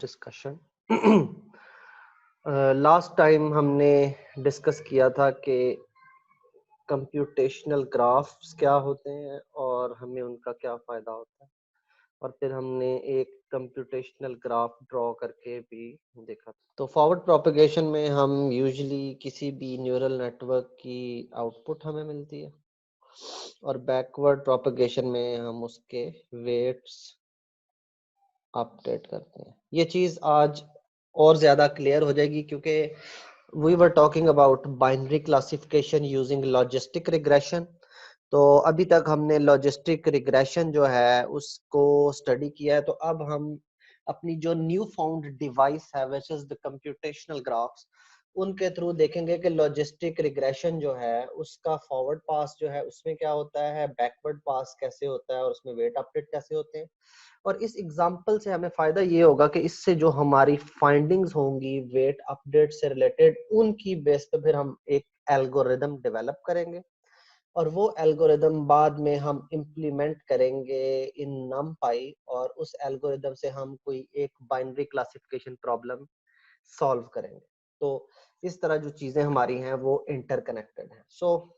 Discussion. Last time हमने discuss किया था कि कंप्यूटेशनल ग्राफ्स क्या होते हैं और हमें उनका क्या फ़ायदा होता है, और फिर हमने एक कंप्यूटेशनल ग्राफ ड्रॉ करके भी देखा। तो फॉरवर्ड प्रोपेगेशन में हम यूजुअली किसी भी न्यूरल नेटवर्क की आउटपुट हमें मिलती है, और बैकवर्ड प्रोपेगेशन में हम उसके वेट्स अपडेट करते हैं। ये चीज़ आज और ज़्यादा क्लियर हो जाएगी, क्योंकि we were talking about binary classification using logistic regression. तो अभी तक हमने लॉजिस्टिक रिग्रेशन जो है उसको स्टडी किया है। तो अब हम अपनी जो न्यू फाउंड डिवाइस है which is the computational graphs, उनके थ्रू देखेंगे कि लॉजिस्टिक रिग्रेशन जो है उसका फॉरवर्ड पास जो है उसमें क्या होता है, बैकवर्ड पास कैसे होता है, और उसमें वेट अपडेट कैसे होते हैं। और इस एग्जाम्पल से हमें फायदा ये होगा कि इससे जो हमारी फाइंडिंग्स होंगी वेट अपडेट से रिलेटेड, उनकी बेस पे फिर हम एक एल्गोरिदम डेवलप करेंगे, और वो एल्गोरिदम बाद में हम इम्प्लीमेंट करेंगे इन नमपाई, और उस एल्गोरिदम से हम कोई एक बाइनरी क्लासिफिकेशन प्रॉब्लम सॉल्व करेंगे। तो इस तरह जो चीजें हमारी हैं वो इंटरकनेक्टेड हैं। So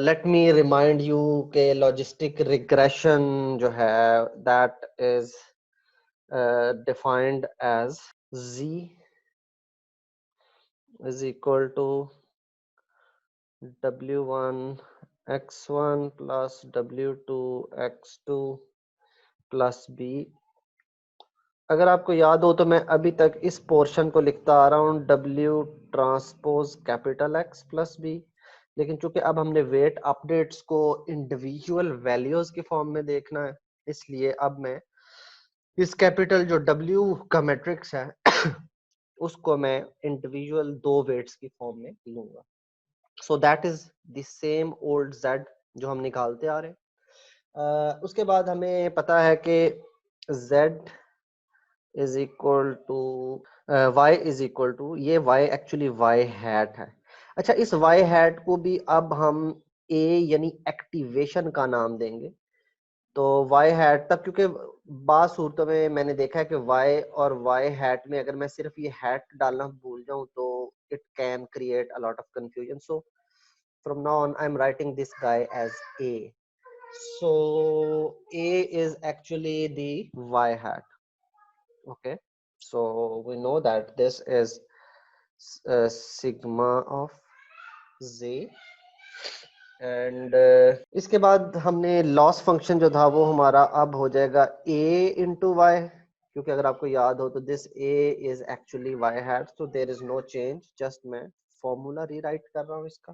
let me remind you के लॉजिस्टिक रिग्रेशन जो है that is defined as z is equal to w1 x1 plus w2 x2 plus b। अगर आपको याद हो तो मैं अभी तक इस पोर्शन को लिखता आ रहा हूँ w transpose capital x plus b, लेकिन चूंकि अब हमने वेट अपडेट्स को इंडिविजुअल वैल्यूज के फॉर्म में देखना है, इसलिए अब मैं इस कैपिटल जो w का मैट्रिक्स है उसको मैं इंडिविजुअल दो वेट्स की फॉर्म में लूंगा। सो that is the same old z जो हम निकालते आ रहे हैं। उसके बाद हमें पता है कि z is equal to y is equal to, ये y एक्चुअली y हैट है। अच्छा, इस y हैट को भी अब हम a यानी एक्टिवेशन का नाम देंगे। तो y हैट तक, क्योंकि बात सूरतों में मैंने देखा है कि y और y हैट में अगर मैं सिर्फ ये हैट डालना भूल जाऊं तो it can create a lot of confusion. So from now on I am writing this guy as a. so a is actually the y hat. Okay, so we know that this is sigma of z, and इसके बाद हमने loss function जो था वो हमारा अब हो जाएगा a इंटू वाई, क्योंकि अगर आपको याद हो तो this a is actually y hat, so there is no change, just मैं फॉर्मूला रीराइट कर रहा हूँ इसका।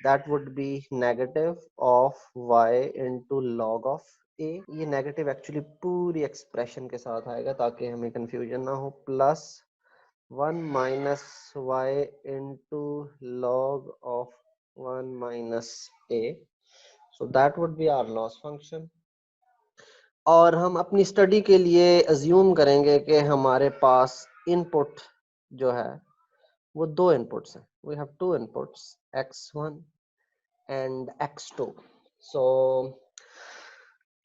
That would be negative of y into log of a। ये नेगेटिव एक्चुअली पूरी एक्सप्रेशन के साथ आएगा ताकि हमें कंफ्यूजन ना हो, plus 1 minus Y into log of 1 minus a, so that would be our loss function। और हम अपनी स्टडी के लिए अज्यूम करेंगे कि हमारे पास इनपुट जो है वो दो इनपुट्स हैं। we have two inputs x1 and x2, so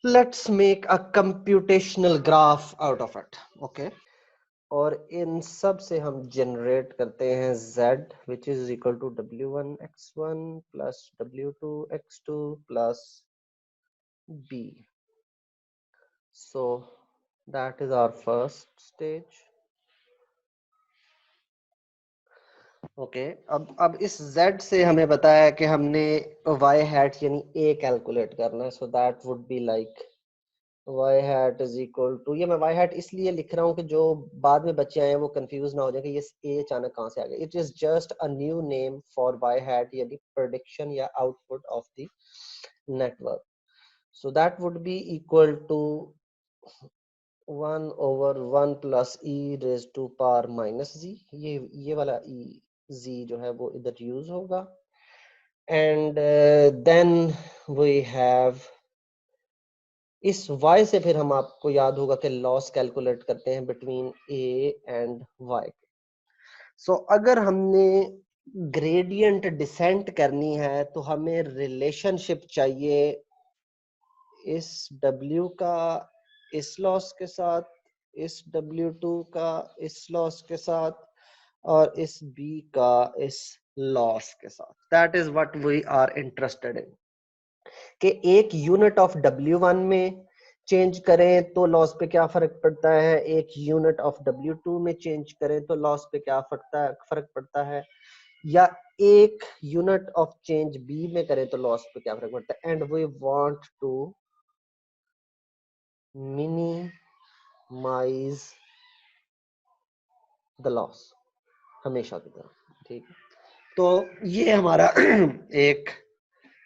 let's make a computational graph out of it। okay, और इन सब से हम जनरेट करते हैं z which is equal to w1 x1 plus w2 x2 plus b। so that is our first stage। okay, अब इस z से हमें पता है कि हमने y hat यानी a कैलकुलेट करना है। so that would be like y hat is equal to, ये मैं y hat इसलिए लिख रहा हूँ कि जो बाद में बच्चे आए वो कंफ्यूज ना हो जाए कि ये a अचानक कहाँ से आ गया। It is just a new name for y hat यानी प्रेडिक्शन या output of the network. So that would be equal to 1 over 1 plus e raised to power minus z। ये वाला e z जो है वो इधर यूज होगा, and then we have इस y से फिर हम, आपको याद होगा कि लॉस कैलकुलेट करते हैं बिटवीन a एंड y। सो अगर हमने ग्रेडियंट डिसेंट करनी है तो हमें रिलेशनशिप चाहिए इस w का इस लॉस के साथ इस W2 का इस लॉस के साथ और इस B का इस लॉस के साथ। That is what we are interested in, कि एक यूनिट ऑफ W1 में चेंज करें तो लॉस पे क्या फर्क पड़ता है, एक यूनिट ऑफ W2 में चेंज करें तो लॉस पे क्या फर्क पड़ता है, या एक यूनिट ऑफ चेंज B में करें तो लॉस पे क्या फर्क पड़ता है। And we want to minimize the loss हमेशा की तरह, ठीक है। तो ये हमारा एक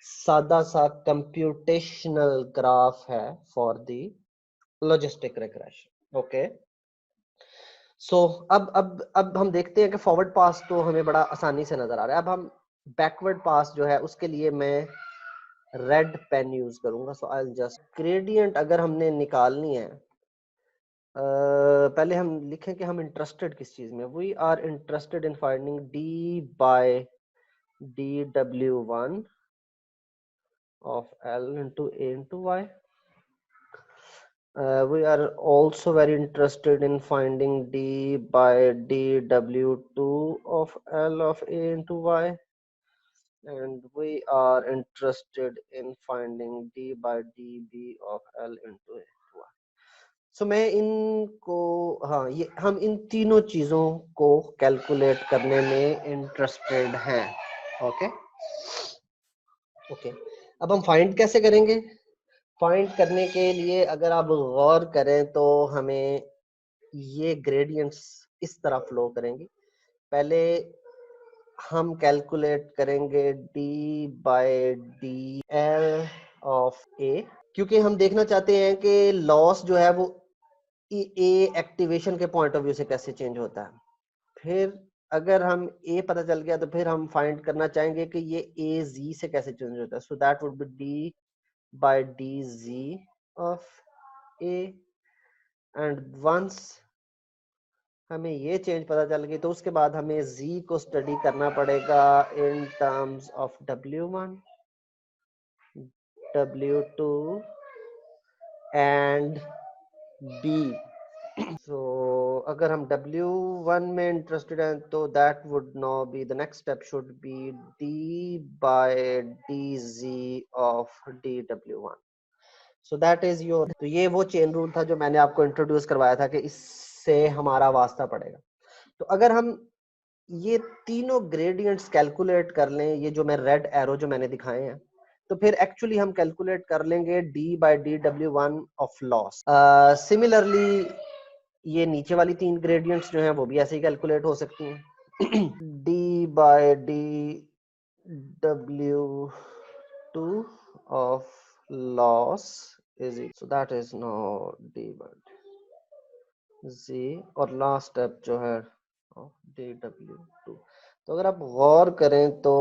सादा सा कंप्यूटेशनल ग्राफ है for the logistic regression. Okay, so अब हम देखते हैं कि फॉरवर्ड पास तो हमें बड़ा आसानी से नजर आ रहा है। अब हम बैकवर्ड पास जो है उसके लिए मैं रेड पेन यूज करूंगा। सो आई जस्ट ग्रेडियंट अगर हमने निकालनी है, पहले हम लिखें कि हम इंटरेस्टेड किस चीज में। We are interested in finding D by dw1 of L into A into Y. We are also very interested in finding D by dw2 of L of A into Y, and we are interested in finding D by dB of L into A into Y. So मैं इनको, हाँ, ये हम इन तीनों चीजों को calculate करने में इंटरेस्टेड हैं। ओके ओके, अब हम फाइंड कैसे करेंगे? फाइंड करने के लिए अगर आप गौर करें तो हमें ये ग्रेडियंट्स इस तरह फ्लो करेंगे। पहले हम कैलकुलेट करेंगे d by D L of A, क्योंकि हम देखना चाहते हैं कि लॉस जो है वो ए एक्टिवेशन के पॉइंट ऑफ व्यू से कैसे चेंज होता है। फिर अगर हम ए पता चल गया तो फिर हम फाइंड करना चाहेंगे कि ये ए जी से कैसे चेंज होता है। सो that would B D by dz of a, and once हमें ये चेंज पता चल गई तो उसके बाद हमें z को स्टडी करना पड़ेगा इन terms of w1 w2 and b। so अगर हम w1 में इंटरेस्टेड हैं तो that would now be the next step should be d by dz of dw1। So that is your, तो ये वो चेन रूल था जो मैंने आपको इंट्रोड्यूस करवाया था कि इससे हमारा वास्ता पड़ेगा। तो अगर हम ये तीनों ग्रेडियंट्स कैलकुलेट कर लें, ये जो मैं रेड एरो जो मैंने दिखाए हैं, तो फिर एक्चुअली हम कैलकुलेट कर लेंगे d by dw1 of loss. Similarly ये नीचे वाली तीन ग्रेडियंट्स जो हैं वो भी ऐसे ही कैलकुलेट हो सकती हैं। d by dw2 of loss is equal, so that is now d by z, और लास्ट स्टेप जो है dw2। तो अगर आप गौर करें तो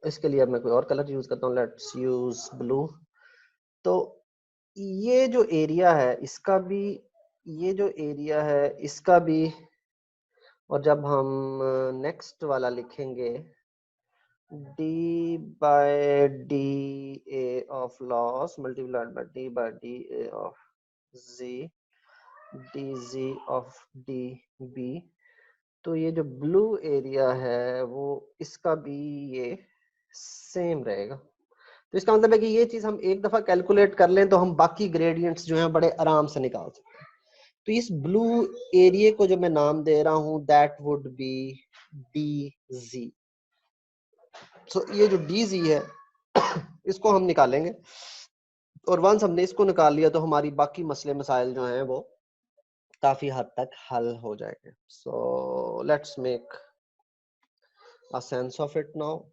इसके लिए अब मैं कोई और कलर यूज करता हूँ, लेट्स यूज ब्लू। तो ये जो एरिया है इसका भी, ये जो एरिया है इसका भी, और जब हम नेक्स्ट वाला लिखेंगे d by dA of loss multiplied by d by dA of z dz of dB, तो ये जो ब्लू एरिया है वो इसका भी ये सेम रहेगा। तो इसका मतलब है कि ये चीज हम एक दफा कैलकुलेट कर लें तो हम बाकी ग्रेडियंट्स जो हैं बड़े आराम से निकाल सकते हैं। तो इस ब्लू एरिया को जो मैं नाम दे रहा हूं दैट वुड बी dz। सो ये जो dz है इसको हम निकालेंगे, और वंस हमने इसको निकाल लिया तो हमारी बाकी मसले मसाइल जो हैं वो काफी हद तक हल हो जाएंगे। So let's make a sense of it now.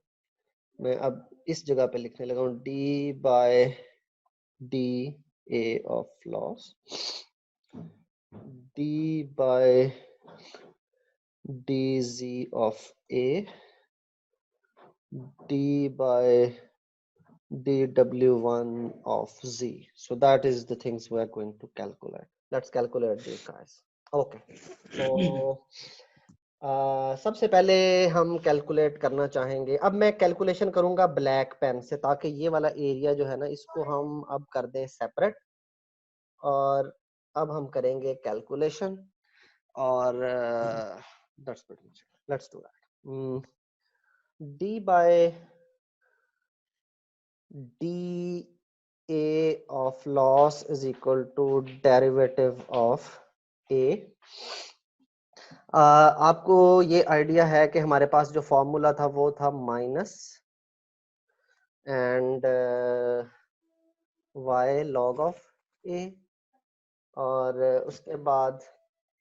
मैं अब इस जगह पे लिखने लगा हूँ d by D A of loss, d by dz of a, d by dw1 of z. So that is the things we are going to calculate. Let's calculate these guys. Okay, so सबसे पहले हम calculate करना चाहेंगे, अब मैं calculation करूंगा black pen से ताकि ये वाला एरिया जो है ना इसको हम अब कर दें सेपरेट, और अब हम करेंगे कैलकुलेशन और let's do that. d by dA of loss is equal to derivative of A। आपको ये आइडिया है कि हमारे पास जो फॉर्मूला था वो था minus and y log of A, और उसके बाद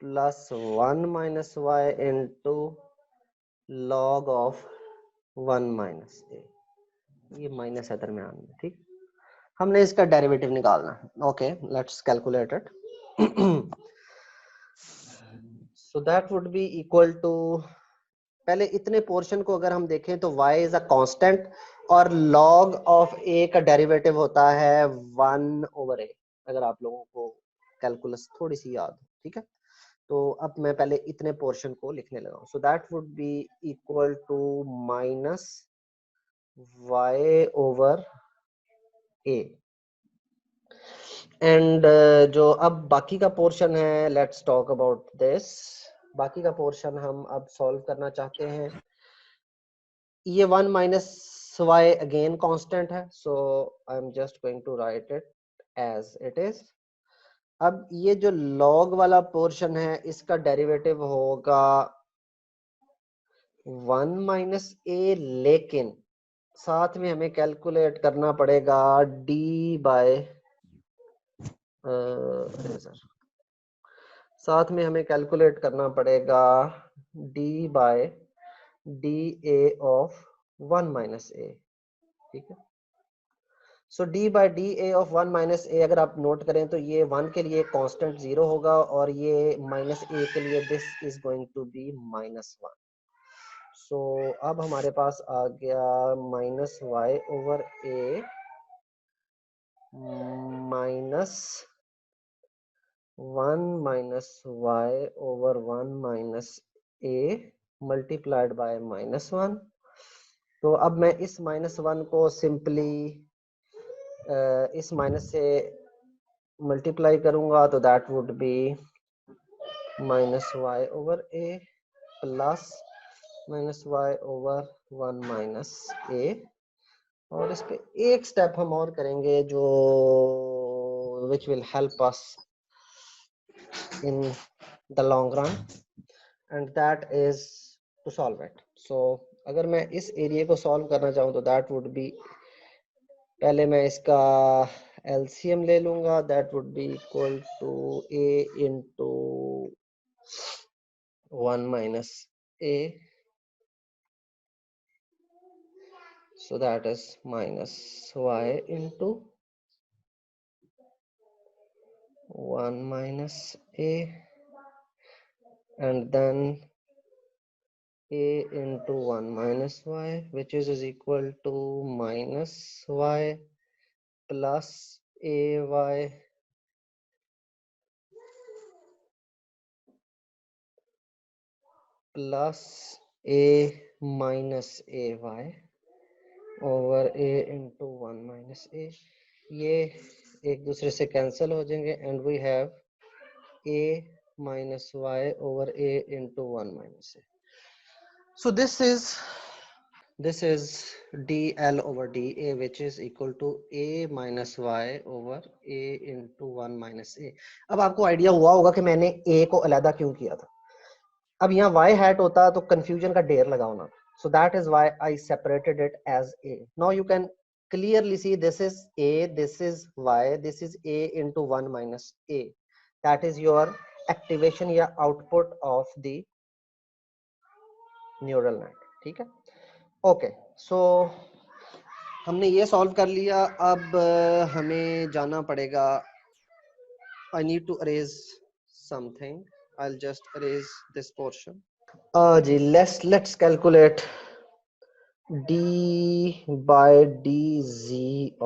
plus 1 minus Y into log of 1 minus A. ये माइनस है दरमियान में, ठीक। हमने इसका डेरिवेटिव निकालना है। Okay, let's calculate it. So that would be equal to, पहले इतने पोर्शन को अगर हम देखें तो y इज अ कांस्टेंट और log ऑफ a का डेरिवेटिव होता है 1/a, अगर आप लोगों को कैलकुलस थोड़ी सी याद हो, ठीक है। तो अब मैं पहले इतने पोर्शन को लिखने लगा हूं। So that would be equal to minus y over a, and जो अब बाकी का पोर्शन है, लेट्स टॉक अबाउट दिस। बाकी का पोर्शन हम अब सॉल्व करना चाहते हैं। ये 1 माइनस वाई अगेन कांस्टेंट है, so I am just going to write it as it is. अब ये जो लॉग वाला पोर्शन है इसका डेरिवेटिव होगा 1 माइनस ए, लेकिन साथ में हमें कैलकुलेट करना पड़ेगा d बाय साथ में हमें कैलकुलेट करना पड़ेगा d by D A of 1 minus A, ठीक है। So d by D A of 1 minus A अगर आप नोट करें तो ये 1 के लिए कांस्टेंट 0 होगा और ये माइनस ए के लिए this is going to be -1। So अब हमारे पास आ गया minus Y over a minus 1 minus Y over 1 minus a multiplied by -1। तो अब मैं इस -1 को सिंपली इस माइनस से मल्टीप्लाई करूंगा तो that would be minus Y over A plus minus Y over 1 minus A. और इस पे एक स्टेप हम और करेंगे जो which will help us in the long run and that is to solve it. So अगर मैं इस एरिया को सॉल्व करना चाहूँ तो दैट वुड बी, पहले मैं इसका एलसीएम ले लूंगा, that would be equal to a into 1 minus a, so that is minus y into 1 minus a and then a into 1 minus y, which is equal to minus y plus ay plus a minus ay over a into 1 minus a। ये एक दूसरे से cancel हो जाएंगे and we have a minus y over a into 1 minus a। So this is dl over dA which is equal to a minus y over a into 1 minus a। अब आपको idea हुआ होगा कि मैंने a को अलग क्यों किया था। अब यहाँ y hat होता तो कंफ्यूजन का ढेर लगा होना, so that is why I separated it as a। Now you can clearly see this is a, this is y, this is a into 1 minus a, that is your activation या output of the neural net, ठीक है। Okay, सो हमने ये solve कर लिया। अब हमें जाना पड़ेगा, I need to erase something, I'll just erase this portion। जी, let's calculate d by dz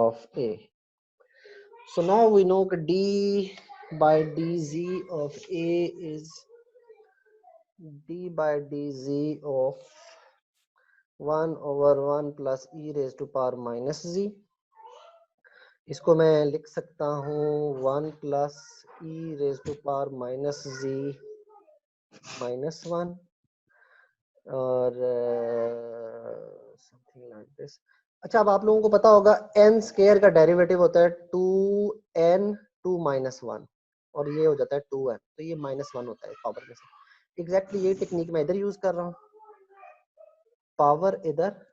of a। So now we know that d by dz of a is d by dz of 1 over 1 plus e raised to power minus z इसको मैं लिख सकता हूँ 1 plus E raise to power minus ji minus 1 और something like this. अच्छा, अब आप लोगों को पता होगा n स्क्वायर का डेरिवेटिव होता है 2n 2 माइनस 1 और ये हो जाता है 2n, तो ये माइनस 1 होता है पावर में से। एग्जैक्टली ये टेक्निक मैं इधर यूज कर रहा हूँ, पावर इधर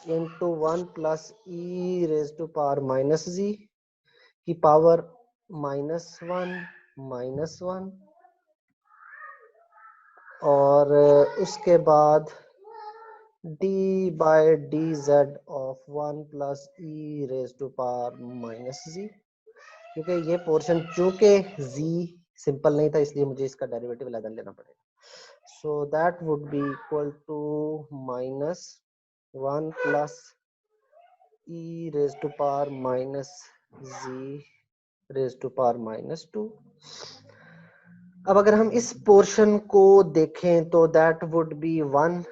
into 1 plus E raise to power minus Z की पावर माइनस वन और उसके बाद d by D Z of 1 plus E raise to power minus Z, क्योंकि ये पोर्शन चूंकि z सिंपल नहीं था इसलिए मुझे इसका डेरिवेटिव अलग लेना पड़ेगा। So that would be equal to minus 1 plus E raise to power minus z raise to power minus 2। अब अगर हम इस पोर्शन को देखें तो दैट वुड बी 1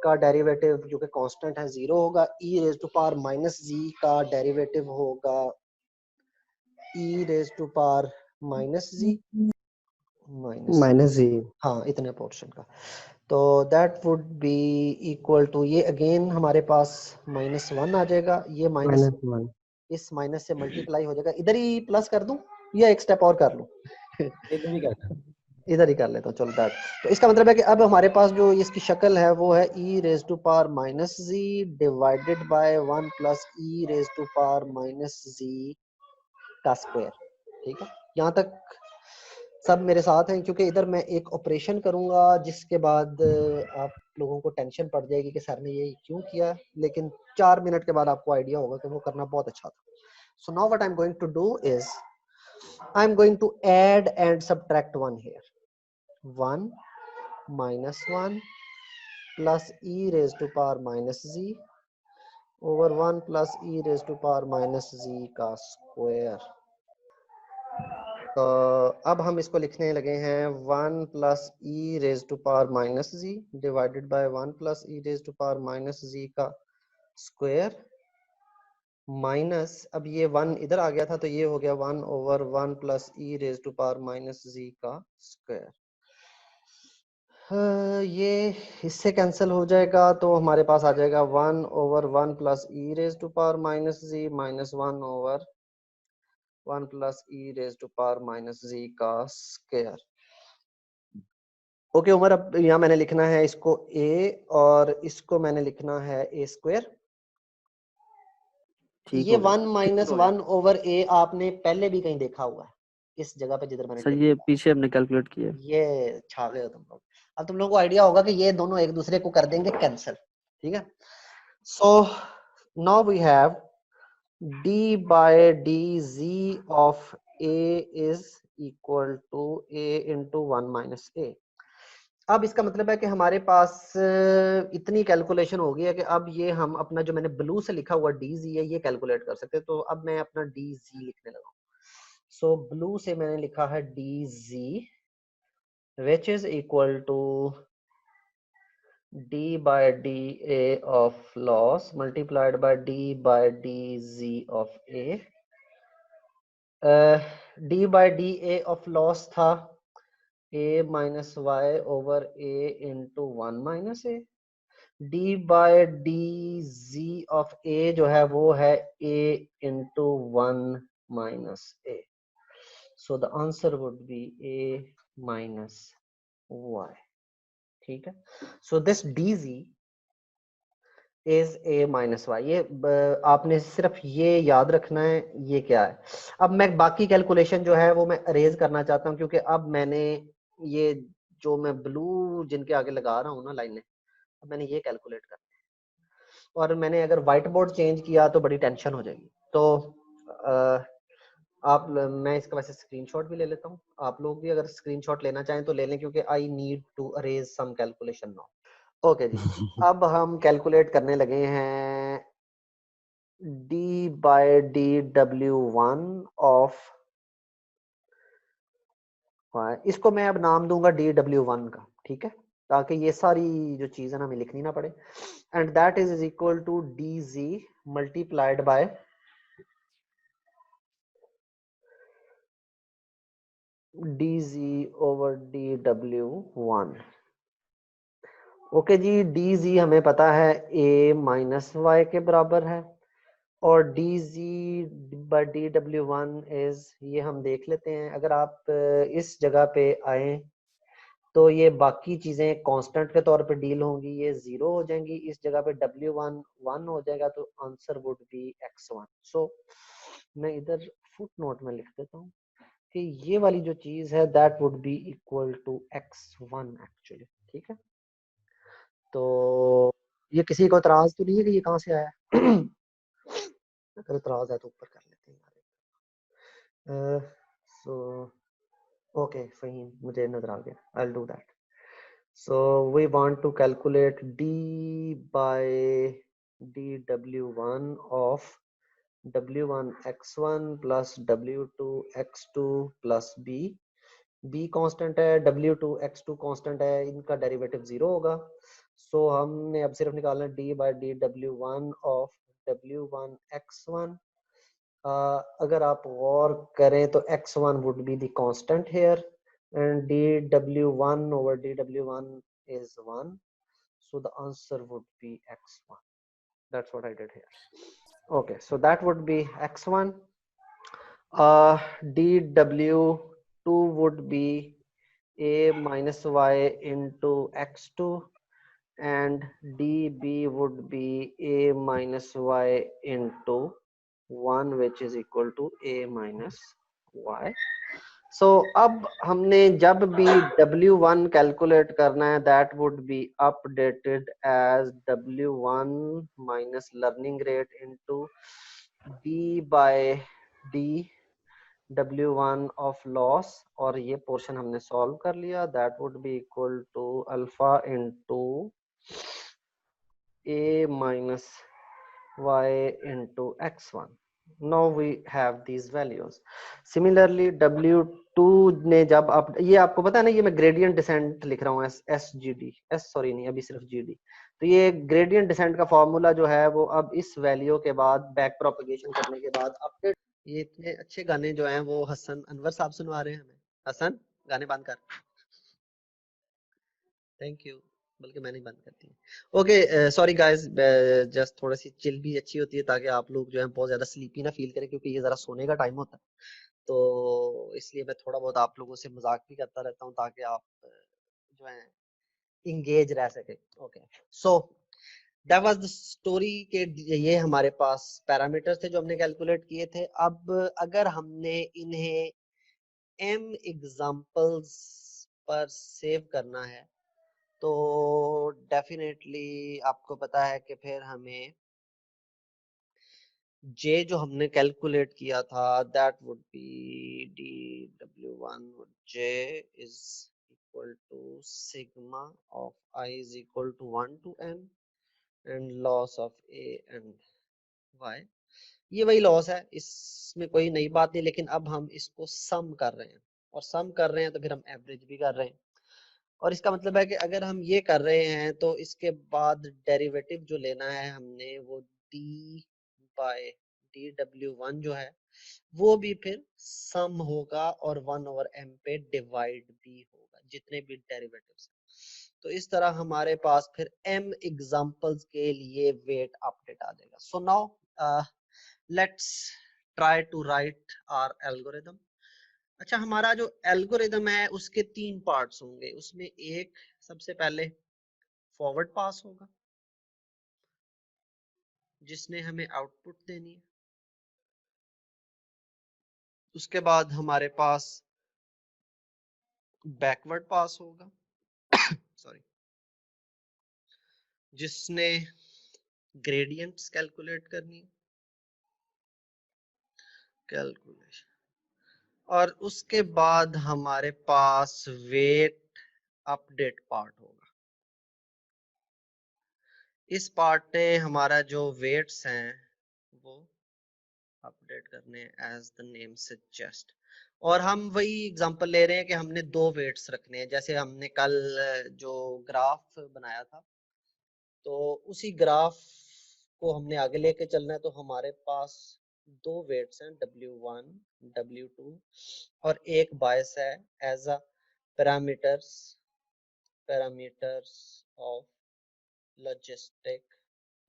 का डेरिवेटिव जो कि कांस्टेंट है 0 होगा, E raise to power minus Z का डेरिवेटिव होगा E raise to power minus ji minus Z, हाँ इतने पोर्शन का। तो that would be equal to, ये अगेन हमारे पास -1 आ जाएगा, ये माइनस -1 इस माइनस से मल्टीप्लाई हो जाएगा। इधर ही प्लस कर दूं या एक स्टेप और कर लूं? इधर ही कर इधर ही कर लेता हूँ, चलो दैट। तो इसका मतलब है कि अब हमारे पास जो इसकी शक्ल है वो है E raise to power minus Z divided by 1 plus E raise to power minus Z का स्क्वायर। ठीक है, यहाँ तक सब मेरे साथ हैं, क्योंकि इधर मैं एक ऑपरेशन करूंगा जिसके बाद आप लोगों को टेंशन पड़ जाएगी कि सर ने ये क्यों किया, लेकिन 4 मिनट के बाद आपको आइडिया होगा कि वो करना बहुत अच्छा था। So now what I am going to do is I am going to add and subtract 1 here. 1 minus 1 plus e raised to power minus z over 1 plus e raised to power minus z का square. तो अब हम इसको लिखने लगे हैं 1 plus E raise to power minus Z divided by 1 plus E raise to power minus Z का square minus, अब ये 1 इधर आ गया था तो ये हो गया 1 over 1 plus E raise to power minus Z का स्क्वायर। ये इससे कैंसिल हो जाएगा तो हमारे पास आ जाएगा 1 over 1 plus E raise to power minus ji minus 1 over 1 plus E raise to power minus Z का स्क्वायर। ओके उमर, अब यहाँ मैंने लिखना है इसको a और इसको मैंने लिखना है a स्क्वायर। ये 1 माइनस 1 ओवर a आपने पहले भी कहीं देखा हुआ है इस जगह पे जिधर मैंने सर ये पीछे हमने कैलकुलेट किया। ये छा गए हो तुम लोग। अब तुम लोगों को आइडिया होगा कि ये दोनों एक दूसरे को कर देंगे कैंसिल। ठीक है, so now we have d by dz of a is equal to a into 1 minus a। अब इसका मतलब है कि हमारे पास इतनी कैलकुलेशन हो गई है कि अब ये हम अपना जो मैंने ब्लू से लिखा हुआ dz है ये कैलकुलेट कर सकते हैं। तो अब मैं अपना dz लिखने लगा हूँ। सो ब्लू से मैंने लिखा है dz which is equal to d by dA of loss multiplied by d by dz of a। d by dA of loss था a minus y over a into 1 minus a। d by dz of a जो है वो है a into 1 minus a। so the answer would be a minus y। ठीक है, so this dz is a minus y। ये आपने सिर्फ ये याद रखना है ये क्या है। अब मैं बाकी कैलकुलेशन जो है वो मैं अरेज करना चाहता हूँ, क्योंकि अब मैंने ये जो मैं ब्लू जिनके आगे लगा रहा हूँ ना लाइनें, अब मैंने ये कैलकुलेट करना है और मैंने अगर व्हाइट बोर्ड चेंज किया तो बड़ी टेंशन हो जाएगी। तो मैं इसका वैसे स्क्रीनशॉट भी ले लेता हूँ, आप लोग भी अगर स्क्रीनशॉट लेना चाहें तो ले लें, क्योंकि I need to arrange some calculation now. Okay ji, अब हम कैलकुलेट करने लगे हैं d by dw1 ऑफ, इसको मैं अब नाम दूंगा dw1 का। ठीक है, ताकि ये सारी जो चीज है ना हमें लिखनी ना पड़े। And that is equal to dz multiplied by dz/dw1। Okay जी, dz हमें पता है a माइनस वाई के बराबर है, और dz/dw1 इज, ये हम देख लेते हैं। अगर आप इस जगह पे आए तो ये बाकी चीजें कांस्टेंट के तौर पे डील होंगी, ये 0 हो जाएंगी। इस जगह पे w1 1 हो जाएगा, तो आंसर वुड बी x1। सो मैं इधर फुट नोट में लिख देता हूँ कि ये वाली जो चीज है that would be equal to x1 actually. ठीक है, तो ये किसी को इतराज तो नहीं है कि ये कहाँ से आया? अगर इतराज है तो ऊपर कर लेते हैं। सो ओके फहीम, मुझे नजर आ गया, I will do that. So we want to calculate d by dw1 of w1 x1 plus w2 x2 plus b। b constant है, w2 x2 कांस्टेंट है, इनका डेरिवेटिव 0 होगा। सो हमने अब सिर्फ निकालना है d by dw1 of w1 x1। अगर आप गौर करें तो x1 would be the constant here and dw1 over dw1 is 1, so the answer would be x1. That's what I did here. Okay, so that would be x1. dw2 would be a minus y into x2, and db would be a minus y into 1, which is equal to a minus y. So अब हमने जब भी w1 calculate करना है, that would be updated as w1 minus learning rate into d by d w1 of loss, और ये portion हमने solve कर लिया। That would be equal to alpha into a minus y into x1. Now we have these values. Similarly w2 ने जब आप, ये आपको पता है ना, ये मैं ग्रेडियंट डिसेंट लिख रहा हूँ, S G D, S sorry नहीं, अभी सिर्फ जी डी। तो ये ग्रेडियंट डिसेंट का फॉर्मूला जो है वो अब इस वैल्यू के बाद बैक प्रोपगेशन करने के बाद अपडेट। ये इतने अच्छे गाने जो हैं वो हसन अनवर साहब सुनवा रहे हैं हमें। हसन, गाने बंद कर। थैंक यू, बल्कि मैं नहीं बंद करती। ओके सॉरी गाइस, जस्ट थोड़ा सी चिल भी अच्छी होती है ताकि आप लोग जो है बहुत ज्यादा स्लीपी ना फील करें, क्योंकि ये जरा सोने का टाइम होता है, तो इसलिए मैं थोड़ा बहुत आप लोगों से मजाक भी करता रहता हूँ ताकि आप जो है इंगेज रह सके। Okay, so that was the story के ये हमारे पास पैरामीटर्स थे जो हमने कैलकुलेट किए थे। अब अगर हमने इन्हें m एग्जांपल्स पर सेव करना है तो डेफिनेटली आपको पता है कि फिर हमें J जो हमने कैलकुलेट किया था that would be dw1 J is equal to sigma of I is equal to 1 to n and loss of A and Y। ये वही लॉस है, इसमें कोई नई बात नहीं, लेकिन अब हम इसको सम कर रहे हैं, और सम कर रहे हैं तो फिर हम एवरेज भी कर रहे हैं। और इसका मतलब है कि अगर हम ये कर रहे हैं तो इसके बाद डेरिवेटिव जो लेना है हमने वो d बाय dw1 जो है वो भी फिर सम होगा और 1/m पे डिवाइड भी होगा जितने भी डेरिवेटिव्स हैं। तो इस तरह हमारे पास फिर m एग्जांपल्स के लिए वेट अपडेट आ जाएगा। So now let's try to write our algorithm. अच्छा, हमारा जो एल्गोरिदम है उसके 3 पार्ट्स होंगे। उसमें एक सबसे पहले फॉरवर्ड पास होगा जिसने हमें आउटपुट देनी है। उसके बाद हमारे पास बैकवर्ड पास होगा सॉरी, जिसने ग्रेडियंट्स कैलकुलेट करनी है, कैलकुलेशन। और उसके बाद हमारे पास वेट अपडेट पार्ट होगा। इस पार्ट में हमारा जो वेट्स हैं वो अपडेट करने एज द नेम सजेस्ट। और हम वही एग्जांपल ले रहे हैं कि हमने 2 वेट्स रखने हैं, जैसे हमने कल जो ग्राफ बनाया था, तो उसी ग्राफ को हमने आगे लेके चलना है। तो हमारे पास दो वेट्स हैं W1 W2 और एक बायस है as a parameters of logistic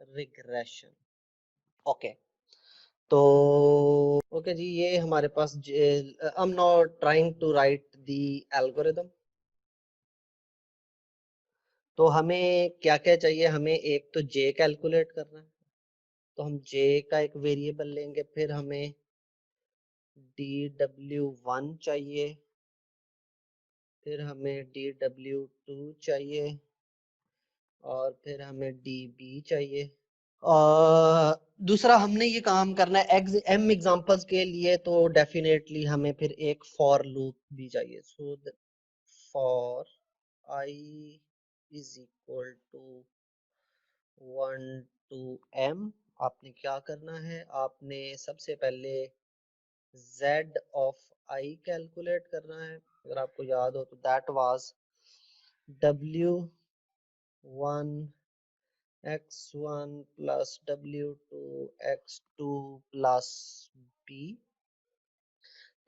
regression. Okay, तो ओके जी, ये हमारे पास I am not trying to write the algorithm. तो हमें क्या क्या चाहिए, हमें एक तो जे कैलकुलेट करना है, तो हम जे का एक वेरिएबल लेंगे, फिर हमें dw1 चाहिए, फिर हमें dw2 चाहिए और फिर हमें db चाहिए। दूसरा हमने ये काम करना है m एग्जांपल्स के लिए, तो डेफिनेटली हमें फिर एक फॉर लूप भी चाहिए। So for i is equal to 1 to m। आपने क्या करना है, आपने सबसे पहले z of i कैलकुलेट करना है। अगर आपको याद हो तो that was w1 x1 plus w2 x2 plus b।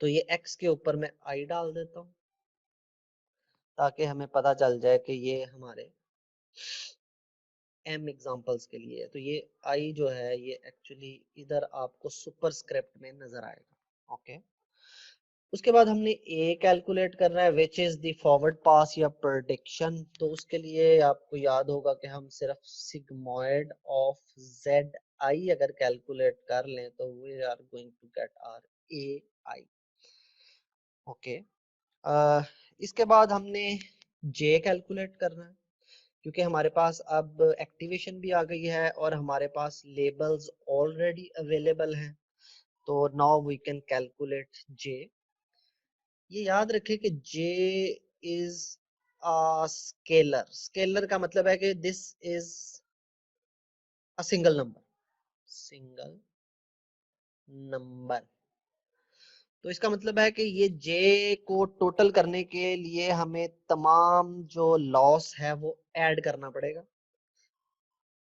तो ये x के ऊपर मैं i डाल देता हूँ ताकि हमें पता चल जाए कि ये हमारे m एग्जांपल्स के लिए है। तो ये i जो है ये एक्चुअली इधर आपको सुपरस्क्रिप्ट में नजर आएगा। ओके, उसके बाद हमने ए कैलकुलेट करना है विच इज द फॉरवर्ड पास या प्रेडिक्शन। तो उसके लिए आपको याद होगा कि हम सिर्फ सिग्मॉइड ऑफ जेड आई अगर कैलकुलेट कर लें तो we are going to get r a i. Okay, इसके बाद हमने जे कैलकुलेट करना है क्योंकि हमारे पास अब एक्टिवेशन भी आ गई है और हमारे पास लेबल्स ऑलरेडी अवेलेबल हैं। तो नाउ वी कैन कैलकुलेट जे। ये याद रखें कि J is a scalar. Scalar का मतलब है कि this is a single number. तो इसका मतलब है कि ये J को टोटल करने के लिए हमें तमाम जो लॉस है वो ऐड करना पड़ेगा,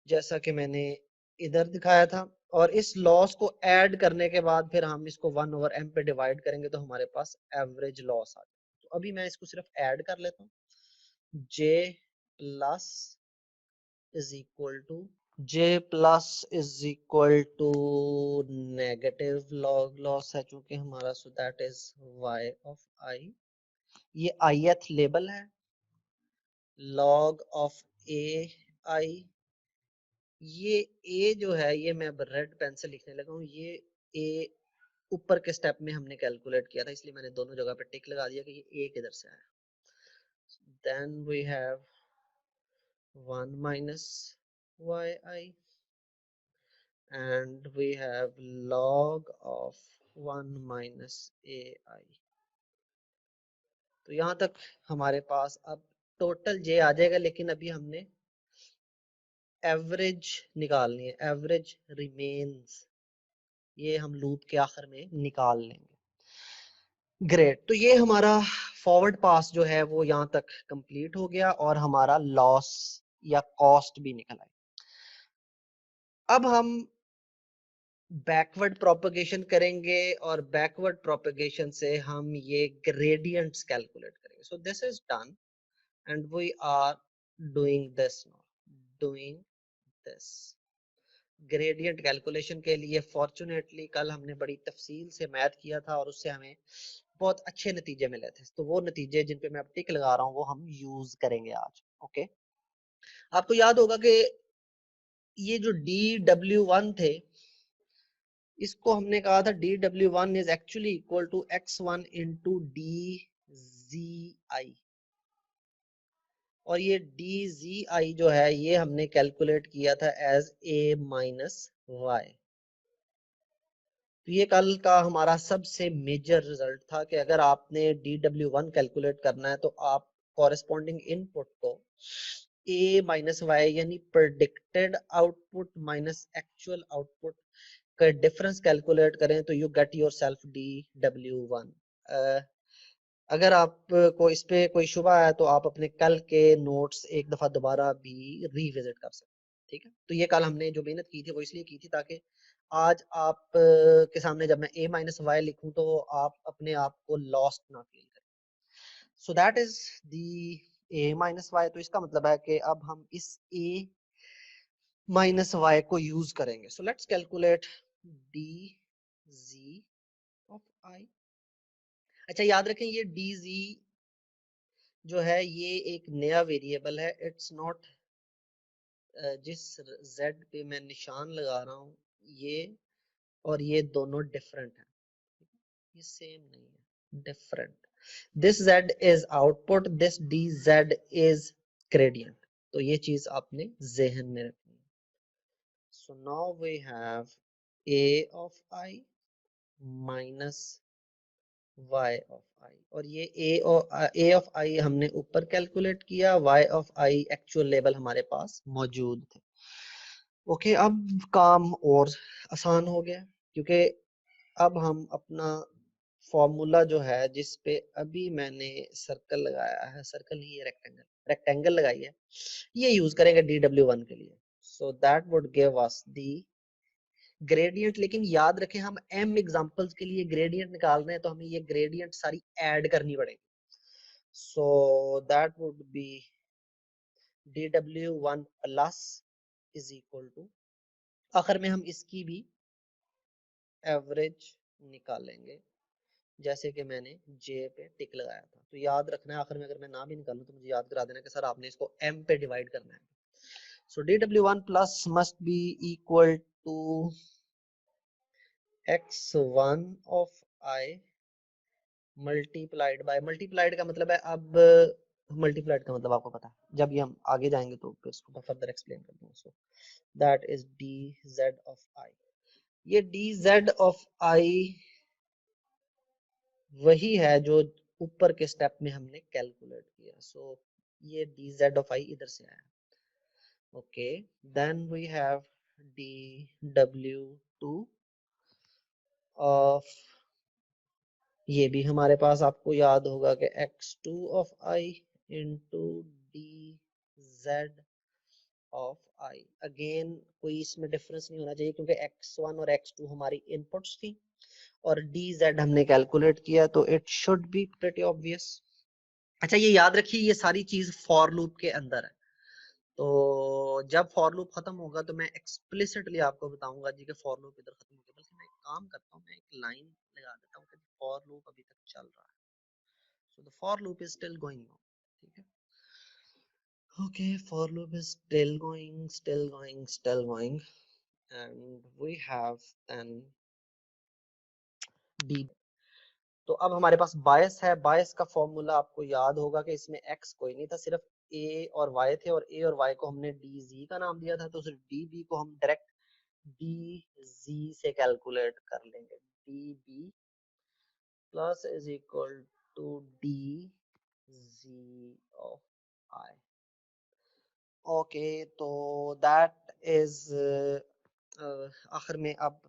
जैसा कि मैंने इधर दिखाया था। और इस लॉस को ऐड करने के बाद फिर हम इसको 1/m पे डिवाइड करेंगे तो हमारे पास एवरेज लॉस आ जाएगा। तो अभी मैं इसको सिर्फ ऐड कर लेता हूँ। J plus is equal to negative log loss है चूंकि हमारा, सो that is y of i। ये ith लेबल है, log of a i। ये a जो है ये मैं अब रेड पेन से लिखने लगा हूँ। ये a ऊपर के स्टेप में हमने कैलकुलेट किया था, इसलिए मैंने दोनों जगह पे टिक लगा दिया कि ये a किधर से आया। Then we have 1 minus yi and we have log of 1 minus ai। तो यहाँ तक हमारे पास अब टोटल j आ जाएगा, लेकिन अभी हमने एवरेज निकालनी है, एवरेज रिमेन्स, ये हम लूप के आखिर में निकाल लेंगे। ग्रेट, तो ये हमारा फॉरवर्ड पास जो है वो यहाँ तक कंप्लीट हो गया और हमारा लॉस या कॉस्ट भी निकल आई। अब हम बैकवर्ड प्रोपगेशन करेंगे और बैकवर्ड प्रोपगेशन से हम ये ग्रेडियंट्स कैलकुलेट करेंगे। So this is done and we are doing this now, doing this gradient calculation के लिए। फॉर्चुनेटली कल हमने बड़ी तफसील से मैथ किया था और उससे हमें बहुत अच्छे नतीजे मिले थे। तो वो नतीजे जिन पे मैं अब टिक लगा रहा हूँ वो हम यूज करेंगे आज। ओके, आपको याद होगा कि ये जो DW1 थे, इसको हमने कहा था dw1 is actually equal to x1 into dzi। और ये dzi जो है ये हमने कैलकुलेट किया था एज a माइनस y। तो ये कल का हमारा सबसे मेजर रिजल्ट था कि अगर आपने dw1 कैलकुलेट करना है तो आप कॉरेस्पॉन्डिंग इनपुट को a माइनस वाई यानी predicted output minus actual output का डिफरेंस कैलकुलेट करें तो you get your self dw1। अगर आपको इस पे कोई शुबा है तो आप अपने कल के नोट्स एक दफा दोबारा भी रिविजिट कर सकते हैं। ठीक है, तो ये कल हमने जो मेहनत की थी वो इसलिए की थी ताकि आज आप के सामने जब मैं a माइनस वाई लिखूं तो आप अपने आप को लॉस्ट ना फील करें. So that is the a minus Y. तो इसका मतलब है कि अब हम इस a माइनस वाई को यूज करेंगे. So let's calculate D Z of I. अच्छा याद रखें ये डी जी जो है ये एक नया वेरिएबल है. इट्स नॉट जिस z पे मैं निशान लगा रहा हूँ ये और ये दोनों डिफरेंट है. ये सेम नहीं है, different. This z is output, this dz is gradient. तो ये चीज आपने जहन में रखनी है. So now we have a of i minus y of i. और ये a ऑफ i हमने ऊपर कैलकुलेट किया, y of i actual level हमारे पास मौजूद थे. ओके अब काम और आसान हो गया क्योंकि अब हम अपना फॉर्मूला जो है जिस पे अभी मैंने सर्कल लगाया है, सर्कल नहीं, ये रेक्टेंगल लगाई है, ये यूज करेंगे dw1 के लिए. सो that would give us the gradient. लेकिन याद रखें हम m एग्जांपल्स के लिए ग्रेडियंट निकाल रहे हैं तो हमें ये ग्रेडियंट सारी ऐड करनी पड़ेगी. So that would be dw1 plus is equal to, आखिर में हम इसकी भी एवरेज निकालेंगे जैसे कि मैंने J पे टिक लगाया था. तो याद रखना है आखिर में अगर मैं ना भी निकालूं तो मुझे याद करा देना कि सर आपने इसको M पे डिवाइड करना है. सो dw1 plus must be equal to x1 of i multiplied by, multiplied का मतलब है, अब मल्टीप्लाइड का मतलब आपको पता है, जब ये हम आगे जाएंगे तो फिर इसको फर्दर एक्सप्लेन कर दूंगा. सो that is dz of i. ये dz ऑफ i वही है जो ऊपर के स्टेप में हमने कैलकुलेट किया. सो ये dz ऑफ i इधर से आया. Okay then we have dw2 of, ये भी हमारे पास आपको याद होगा कि x2 of i into dz of i. Again कोई इसमें डिफरेंस नहीं होना चाहिए क्योंकि x1 और x2 हमारी इनपुट्स थी और dz हमने कैलकुलेट किया तो it should be pretty obvious. अच्छा ये याद रखिए ये सारी चीज फॉर लूप के अंदर है. तो जब फॉर लूप खत्म होगा तो मैं एक्सप्लिसिटली आपको बताऊंगा जी कि फॉर लूप इधर खत्म हो गया. बल्कि मैं एक काम करता हूँ, मैं एक लाइन लगा देता हूँ कि फॉर लूप अभी तक चल रहा है. So the for loop is still going on. ठीक है, okay for loop is still going, still going, still going and we have then d. तो अब हमारे पास बायस है. बायस का फॉर्मूला आपको याद होगा कि इसमें x कोई नहीं था, सिर्फ a और y थे और a और y को हमने dz का नाम दिया था. तो सिर्फ db को हम डायरेक्ट dz से कैलकुलेट कर लेंगे. db plus is equal to dz of i. Okay तो दैट इज आखिर में अब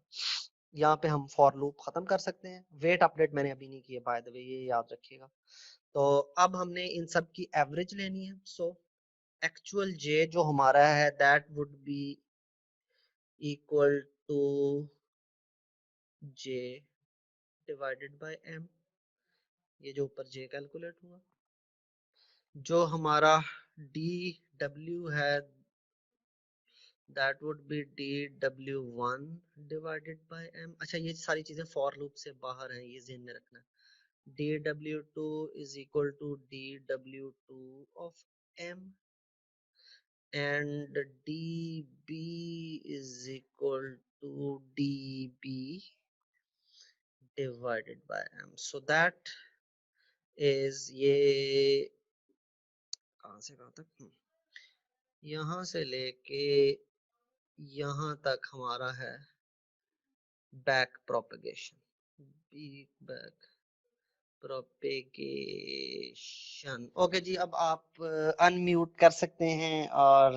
यहाँ पे हम फॉर लूप खत्म कर सकते हैं. वेट अपडेट मैंने अभी नहीं किया बाय द वे, ये याद रखिएगा. तो अब हमने इन सब की एवरेज लेनी है. सो एक्चुअल j जो हमारा है that would be equal to j divided by m. ये जो ऊपर j कैलकुलेट हुआ, जो हमारा dw है that would be dw1 divided by m. अच्छा ये सारी चीजें फॉर लूप से बाहर हैं, ये ध्यान में रखना. dw2 is equal to dw2 of m and db is equal to db divided by m. so that is, ये कहाँ से कहाँ तक, यहाँ से लेके यहाँ तक हमारा है back propagation, back propagation. Okay ji अब आप अनम्यूट कर सकते हैं और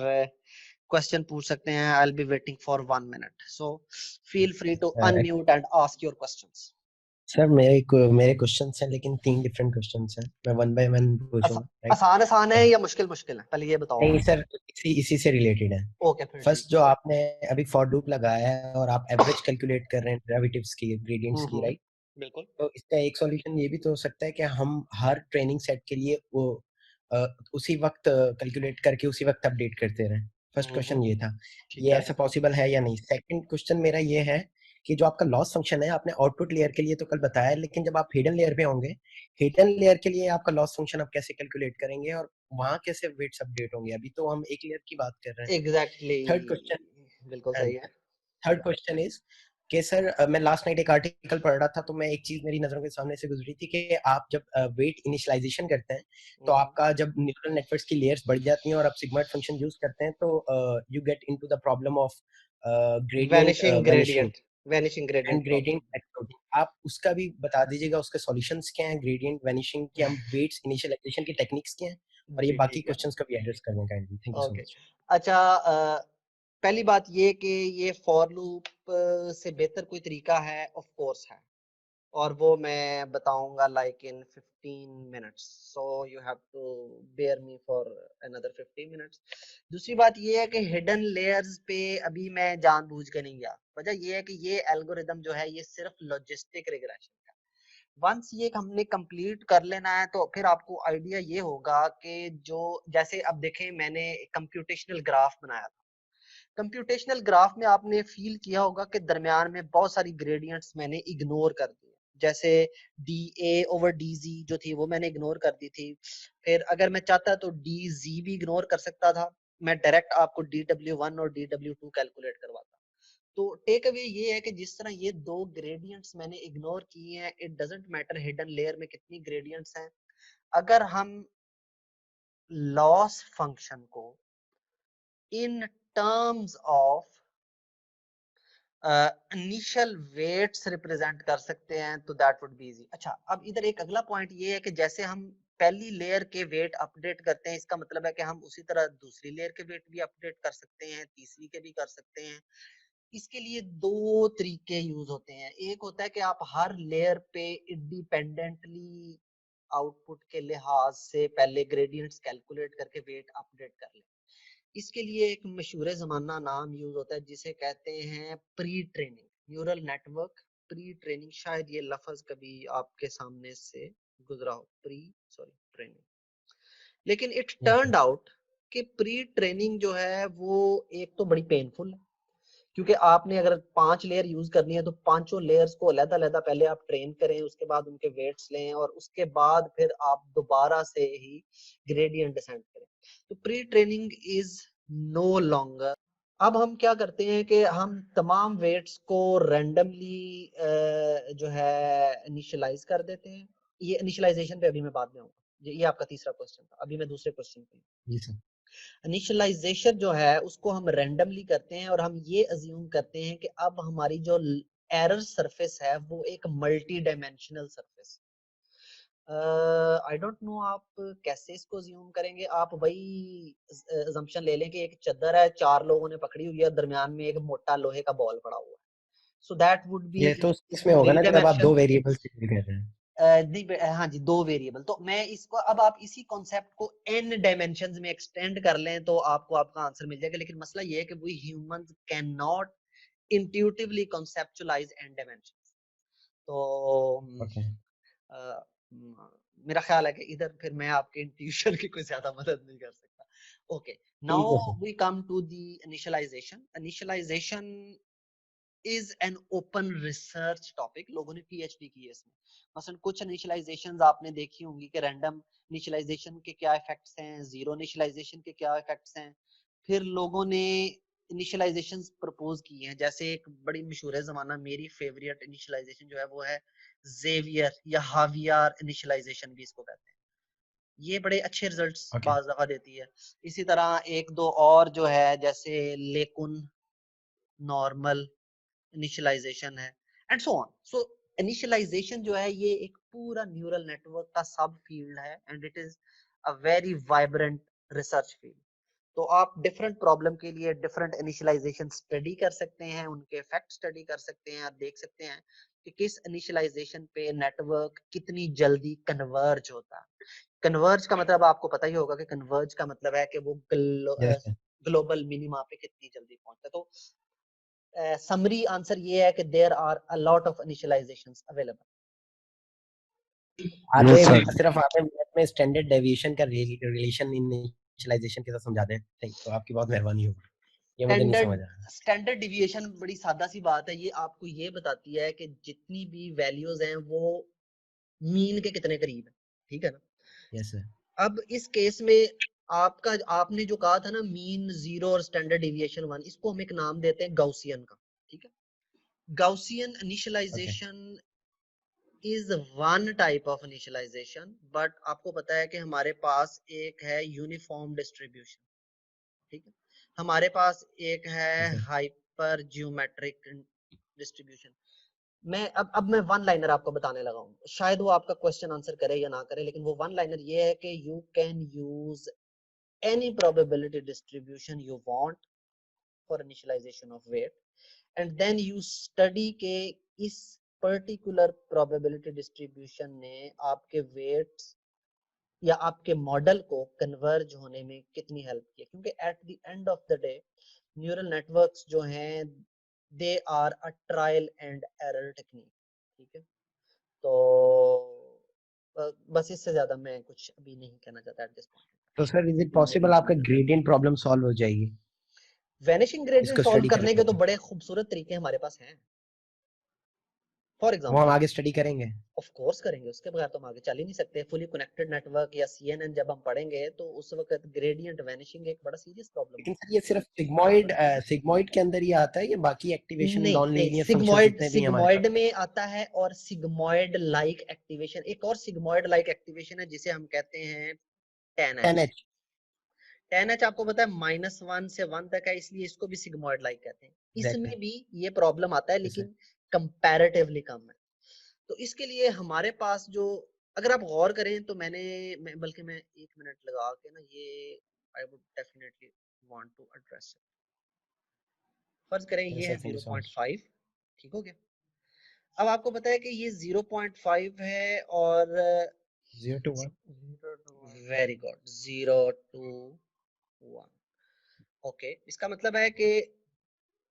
क्वेश्चन पूछ सकते हैं. I will be waiting for 1 minute. So feel free to unmute and ask your questions. Sir मेरे क्वेश्चंस हैं, लेकिन 3 डिफरेंट क्वेश्चंस हैं। मैं वन बाय वन पूछूंगा, राइट? आसान आसान है या मुश्किल मुश्किल है, पहले ये बताओ। नहीं सर, इसी से रिलेटेड है। ओके फिर ठीक। फर्स्ट जो आपने अभी फॉर लूप लगाया है और आप एवरेज कैलकुलेट कर रहे हैं डेरिवेटिव्स की, ग्रेडियंट्स की, राइट? बिल्कुल। तो इसका एक सॉल्यूशन ये भी तो हो सकता है कि हम हर ट्रेनिंग सेट के लिए वो अ, उसी वक्त कैलकुलेट करके उसी वक्त अपडेट करते रहें। फर्स्ट क्वेश्चन ये था, ठीक ये है। ऐसा पॉसिबल है या नहीं? सेकंड क्वेश्चन मेरा ये है कि जो आपका लॉस फंक्शन है, आपने आउटपुट लेयर के लिए तो कल बताया, लेकिन जब आप हिडन लेयर पे होंगे, हिडन लेयर के लिए आपका लॉस फंक्शन आप कैसे कैलकुलेट करेंगे और वहां कैसे वेट्स अपडेट होंगे? अभी तो हम एक लेयर की बात कर रहे हैं। एग्जैक्टली। थर्ड क्वेश्चन बिल्कुल सही है। थर्ड क्वेश्चन इज कि सर मैं लास्ट नाइट एक आर्टिकल पढ़ रहा था, तो मैं एक चीज मेरी नजरों के सामने से गुजरी थी कि आप जब वेट इनिशियलाइजेशन करते हैं, तो आपका जब न्यूरल नेटवर्क्स की लेयर्स बढ़ जाती हैं और आप सिग्मा फंक्शन यूज करते हैं, तो you get into the problem of gradient vanishing vanishing gradient. Vanishing and gradient gradient problem. Exploding. आप उसका भी बता दीजिएगा, उसके सॉल्यूशंस क्या हैं, ग्रेडियंट वैनिशिंग के, हम वेट्स इनिशियलाइजेशन की टेक्निक्स क्या हैं, और ये जी बाकी ठीक है। क्वेश्चंस का भी एड्रेस करने का। Thank you so okay. Much. अच्छा, पहली बात ये कि ये फॉर लूप से बेहतर कोई तरीका है, ऑफ कोर्स है, और वो मैं बताऊंगा like in 15 minutes, so you have to bear me for another 15 minutes. दूसरी बात ये है कि हिडन लेयर्स पे अभी मैं जानबूझ के नहीं गया। वजह ये है कि ये एल्गोरिदम जो है ये सिर्फ लॉजिस्टिक रिग्रेशन है। वंस ये हमने कंप्लीट कर लेना है तो फिर आपको आइडिया ये होगा कि जो, जैसे अब देखें मैंने कंप्यूटेशनल ग्राफ बनाया था। कंप्यूटेशनल ग्राफ में आपने फील किया होगा कि दरमियान में बहुत सारी ग्रेडियंट्स मैंने इग्नोर कर दी, जैसे D A over D G जो थी वो मैंने इग्नोर कर दी थी। फिर अगर मैं चाहता तो डी जी भी इग्नोर कर सकता था, मैं डायरेक्ट आपको डी डब्ल्यू वन और डी डब्ल्यू टू कैलकुलेट करवाता। तो टेक अवे ये है कि जिस तरह ये दो ग्रेडियंट्स मैंने इग्नोर किए हैं, it doesn't matter hidden layer में कितनी ग्रेडियंट्स हैं, अगर हम लॉस फंक्शन को in terms of initial weights represent कर सकते हैं तो दैट वुड बी इजी। अच्छा, अब इधर एक अगला पॉइंट ये है कि जैसे हम पहली लेयर के वेट अपडेट करते हैं, इसका मतलब है कि हम उसी तरह दूसरी लेयर के वेट भी अपडेट कर सकते हैं, तीसरी के भी कर सकते हैं। इसके लिए दो तरीके यूज होते हैं। एक होता है कि आप हर लेयर पे इंडिपेंडेंटली आउटपुट के लिहाज से पहले ग्रेडियंट्स कैलकुलेट करके वेट अपडेट कर लें। इसके लिए एक मशहूर जमाना नाम यूज होता है जिसे कहते हैं pre training neural network. Pre training, शायद ये लफ्ज कभी आपके सामने से गुजरा हो, ट्रेनिंग। लेकिन इट टर्न्ड आउट कि प्री ट्रेनिंग जो है वो एक तो बड़ी पेनफुल है, क्योंकि आपने अगर 5 लेयर यूज करनी है तो पांचों लेयर्स को अलग अलग पहले आप ट्रेन करें, उसके बाद उनके वेट्स लें और उसके बाद फिर आप दोबारा से ही ग्रेडियंट डिसेंड करें। तो pre training is no longer. अब हम क्या करते हैं कि हम तमाम वेट्स को रैंडमली जो है इनिशियलाइज कर देते हैं। ये इनिशियलाइजेशन पे अभी मैं बाद में आऊंगा। ये आपका तीसरा क्वेश्चन था, अभी मैं दूसरे क्वेश्चन पे। जी सर। इनिशियलाइजेशन जो है उसको हम रैंडमली करते हैं और हम ये अज्यूम करते हैं कि अब हमारी जो एरर सरफेस है वो एक multi dimensional surface. I don't know आप कैसे इसको अज्यूम करेंगे। आप वही अजम्पशन ले लें कि एक चद्दर है, 4 लोगों ने पकड़ी हुई है, दरमियान में एक मोटा लोहे का बॉल पड़ा हुआ है, सो दैट वुड बी ये तो इसमें होगा थ्री ना जब आप डायमेंशन। दो वेरिएबल्स डील कर रहे हैं। नहीं, हाँ जी, 2 वेरिएबल। तो मैं इसको, अब आप इसी कॉन्सेप्ट को n डायमेंशंस में एक्सटेंड कर लें तो आपको आपका आंसर मिल जाएगा। लेकिन मसला ये है कि we humans can not intuitively conceptualize n dimensions. तो ओके, अ, मेरा ख्याल है कि इधर फिर मैं आपके इंट्यूशन की कोई ज्यादा मदद नहीं कर सकता। ओके, ठीक है now sir. We come to the initialization. Initialization is an open research topic. लोगों ने पीएचडी की है इसमें। मसलन कुछ इनिशियलाइजेशंस आपने देखी होंगी कि रैंडम इनिशियलाइजेशन के क्या इफेक्ट्स हैं, जीरो इनिशियलाइजेशन के क्या इफेक्ट्स हैं। फिर लोगों ने इनिशियलाइजेशंस प्रपोज की हैं, जैसे एक बड़ी मशहूर है जमाना, मेरी फेवरेट इनिशियलाइजेशन जो है वो है जेवियर या हावियार इनिशियलाइजेशन भी इसको कहते हैं। ये बड़े अच्छे रिजल्ट्स ओके, बाज दफा देती है। इसी तरह एक दो और जो है, जैसे लेकुन, नॉर्मल इनिशियलाइजेशन है, and so on. So initialization जो है ये एक पूरा न्यूरल नेटवर्क का सब फील्ड है, and it is a very vibrant research field. तो आप डिफरेंट प्रॉब्लम के लिए डिफरेंट इनिशियलाइजेशन स्टडी कर सकते हैं, उनके इफेक्ट स्टडी कर सकते हैं, आप देख सकते हैं कि किस इनिशियलाइजेशन पे नेटवर्क कितनी जल्दी कन्वर्ज होता है। कन्वर्ज का मतलब आपको पता ही होगा कि कन्वर्ज का मतलब है कि वो Yes, sir. ग्लोबल मिनिमा पे कितनी जल्दी पहुंचता है। तो समरी आंसर ये है कि there are a lot of initializations available. आधे sir. सिर्फ आधे मिनट में स्टैंडर्ड डेविएशन का रिलेशन इनिशियलाइजेशन के साथ समझा दें, तो आपकी बहुत मेहरबानी होगी, ये मुझे नहीं समझ आया। स्टैंडर्ड डिविएशन बड़ी सादा सी बात है, ये आपको ये बताती है कि जितनी भी वैल्यूज हैं वो मीन के कितने करीब है, ठीक है ना। Yes sir. अब इस केस में आपने जो कहा था ना मीन 0 और स्टैंडर्ड डिविएशन 1, इसको हम एक नाम देते हैं गाउसियन का, ठीक है। Gaussian initialization is one type of initialization, but आपको पता है कि हमारे पास एक है यूनिफॉर्म डिस्ट्रीब्यूशन, ठीक है। हमारे पास एक है हाइपर जियोमेट्रिक डिस्ट्रीब्यूशन। मैं अब मैं वन लाइनर आपको बताने लगा हूँ, शायद वो आपका क्वेश्चन आंसर करे या ना करे, लेकिन वो वन लाइनर ये है कि you can use any probability distribution you want for initialization of weight, and then you study के इस पर्टिकुलर प्रोबेबिलिटी डिस्ट्रीब्यूशन ने आपके वेट्स या आपके मॉडल को कन्वर्ज होने में कितनी हेल्प की, क्योंकि at the end of the day neural networks जो हैं they are a trial and error technique, ठीक है। तो बस इससे ज्यादा मैं कुछ अभी नहीं कहना चाहता एट दिस पॉइंट। तो सर इज इट पॉसिबल आपका ग्रेडियंट प्रॉब्लम सॉल्व हो जाएगी वैनिशिंग ग्रेडियंट इसको सॉल्व स्टडी करने के करके? तो बड़े खूबसूरत तरीके हमारे पास हैं। फॉर वो हम एग्जांपल आगे स्टडी करेंगे। ऑफ कोर्स करेंगे, उसके बगैर तो हम आगे चल ही नहीं सकते। फुली कनेक्टेड नेटवर्क या सीएनएन जब हम पढ़ेंगे तो उस वक्त ग्रेडियंट वैनिशिंग एक बड़ा सीरियस प्रॉब्लम लेकिन होता सर ये सिर्फ सिग्मॉइड के अंदर ही आता है या बाकी है। एक्टिवेशन नहीं नॉन नहीं, लीनियर फंक्शन सिग्मॉइड जितने भी हैं हमारे सिग्मॉइड पास? में आता है, और सिग्मॉइड लाइक एक्टिवेशन, एक और सिग्मॉइड लाइक एक्टिवेशन है जिसे हम कहते हैं 10H। 10H। 10H आपको पता है -1 से 1 तक है, इसलिए इसको भी सिग्मॉइड लाइक कहते हैं। इसमें एग्जैक्टली। भी ये प्रॉब्लम आता है, लेकिन कंपैरेटिवली कम है। तो इसके लिए हमारे पास जो, अगर आप गौर करें तो बल्कि मैं 1 मिनट लगा के ना ये I would definitely want to address it. फर्ज करें ये है 0.5, ठीक हो गया। अब आपको पता है कि ये 0.5 है और 0 to 1। Very good 0 to 1। Okay, इसका मतलब है कि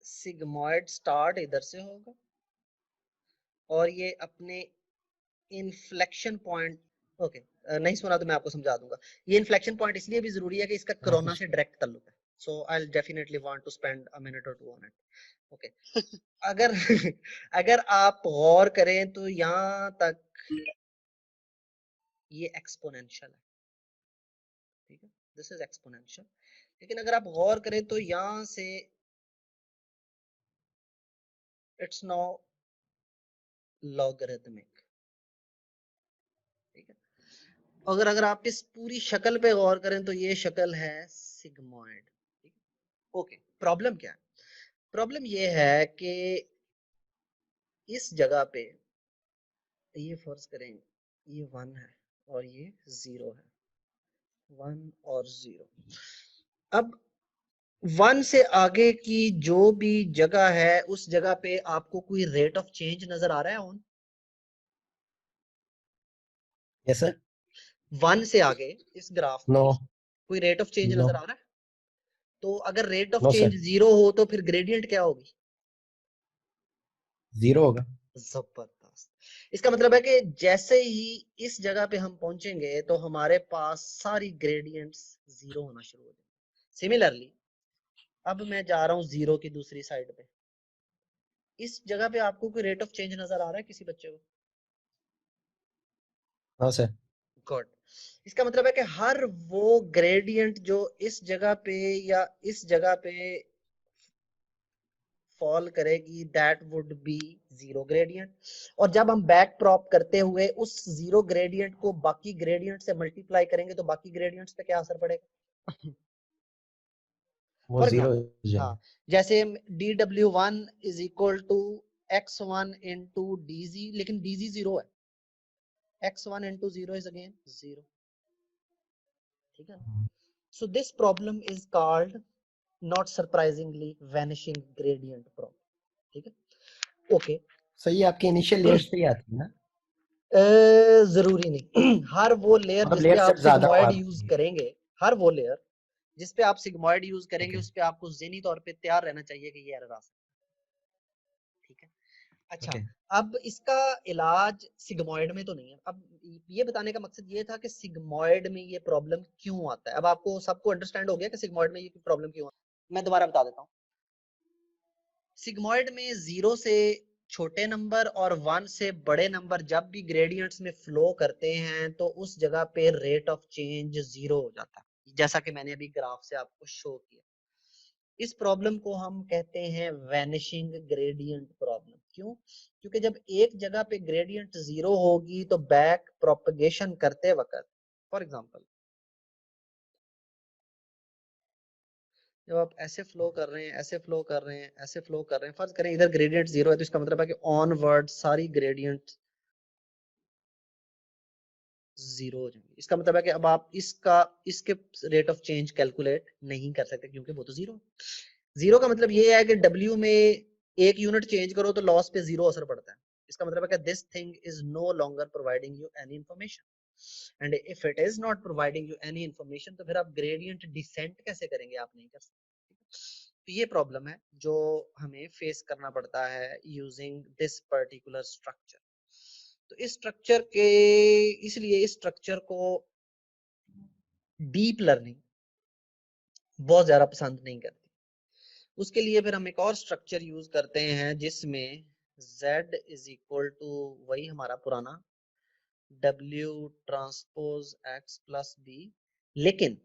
सिग्मॉइड स्टार्ट इधर से होगा और ये अपने इन्फ्लेक्शन पॉइंट, ओके नहीं सुना तो मैं आपको समझा दूंगा। ये इन्फ्लेक्शन पॉइंट इसलिए भी जरूरी है कि इसका कोरोना से डायरेक्ट ताल्लुक है। So I will definitely want to spend a minute or two on it. Okay, अगर अगर आप गौर करें तो यहाँ तक ये एक्सपोनेंशियल है, ठीक है, दिस इज एक्सपोनेंशियल। लेकिन अगर आप गौर करें तो यहाँ से इट्स नाउ लॉगरिथमिक, ठीक है। अगर अगर आप इस पूरी शक्ल पे गौर करें तो ये शक्ल है सिग्मॉइड, ठीक है। ओके, प्रॉब्लम क्या है? प्रॉब्लम ये है कि इस जगह पे ये फर्ज करें ये 1 है और ये 0 है, 1 और 0। अब 1 से आगे की जो भी जगह है उस जगह पे आपको कोई रेट ऑफ चेंज नजर आ रहा है ऑन? Yes sir. 1 से आगे इस ग्राफ में नो। कोई रेट ऑफ चेंज नो। नजर आ रहा है? तो अगर rate of no change sir, 0 हो तो फिर ग्रेडियंट क्या होगी? 0 होगा। जबरदस्त। इसका मतलब है कि जैसे ही इस जगह पे हम पहुंचेंगे तो हमारे पास सारी ग्रेडियंट्स 0 होना शुरू हो जाएंगे। सिमिलरली अब मैं जा रहा हूँ 0 की दूसरी साइड पे, इस जगह पे आपको कोई रेट ऑफ चेंज नजर आ रहा है किसी बच्चे को? हाँ सर। गुड। इसका मतलब है कि हर वो ग्रेडियंट जो इस जगह पे या इस जगह पे फॉल करेगी दैट वुड बी 0 ग्रेडियंट, और जब हम बैक प्रॉप करते हुए उस 0 ग्रेडियंट को बाकी ग्रेडियंट से मल्टीप्लाई करेंगे तो बाकी ग्रेडियंट्स पे क्या असर पड़ेगा? वो फॉर 0 एग्जाम्पल, हो जाएगा। हाँ, जैसे dw1 is equal to x1 into dz, लेकिन dz 0 है, x1 इंटू 0 इज अगेन 0, ठीक है ना। So this problem is called, not surprisingly, vanishing gradient problem. ठीक है, ओके। सही है, आपके इनिशियल लेयर्स पे ही आती है ना? जरूरी नहीं। हर वो लेयर मतलब जिस पे लेयर आप जब ज्यादा हो सिग्मॉइड आपकी। यूज करेंगे, हर वो लेयर जिस पे आप सिग्मॉइड यूज करेंगे, Okay. उस पे आपको ज़हनी तौर पे तैयार रहना चाहिए कि ये एरर आ सकता है। ठीक है, अच्छा। Okay. अब इसका इलाज सिग्मॉइड में तो नहीं है। अब ये बताने का मकसद ये था कि सिग्मॉइड में ये प्रॉब्लम क्यों आता है। अब आपको सबको अंडरस्टैंड हो गया कि सिग्मॉइड में ये प्रॉब्लम क्यों आता है। मैं दोबारा बता देता हूँ। सिग्मॉइड में 0 से छोटे नंबर और 1 से बड़े नंबर जब भी ग्रेडियंट्स में फ्लो करते हैं तो उस जगह पे रेट ऑफ चेंज 0 हो जाता है, जैसा कि मैंने अभी ग्राफ से आपको शो किया। इस प्रॉब्लम को हम कहते हैं वैनिशिंग ग्रेडियंट प्रॉब्लम। क्यों? क्योंकि जब एक जगह पे ग्रेडियंट 0 होगी तो बैक प्रोपगेशन करते वक्त, फॉर एग्जांपल जब आप ऐसे फ्लो कर रहे हैं, ऐसे फ्लो कर रहे हैं, ऐसे फ्लो कर रहे हैं, फर्ज करें इधर ग्रेडियंट 0 है, तो इसका मतलब है कि ऑनवर्ड सारी ग्रेडियंट 0 हो जाएंगे। इसका मतलब है कि अब आप इसके रेट ऑफ चेंज कैलकुलेट नहीं कर सकते क्योंकि वो तो 0 का मतलब ये है कि W में एक यूनिट चेंज करो तो लॉस पे 0 असर पड़ता है। इसका मतलब है कि this thing is no longer providing you any information, and if it is not providing you any information तो फिर आप ग्रेडियंट डिसेंट कैसे करेंगे? आप नहीं कर सकते। तो ये प्रॉब्लम है जो हमें फेस करना पड़ता है यूजिंग दिस पर्टिकुलर स्ट्रक्चर। तो इस स्ट्रक्चर के, इसलिए इस स्ट्रक्चर को डीप लर्निंग बहुत ज्यादा पसंद नहीं करती। उसके लिए फिर हम एक और स्ट्रक्चर यूज करते हैं जिसमें z इज इक्वल टू वही हमारा पुराना w transpose x plus b, लेकिन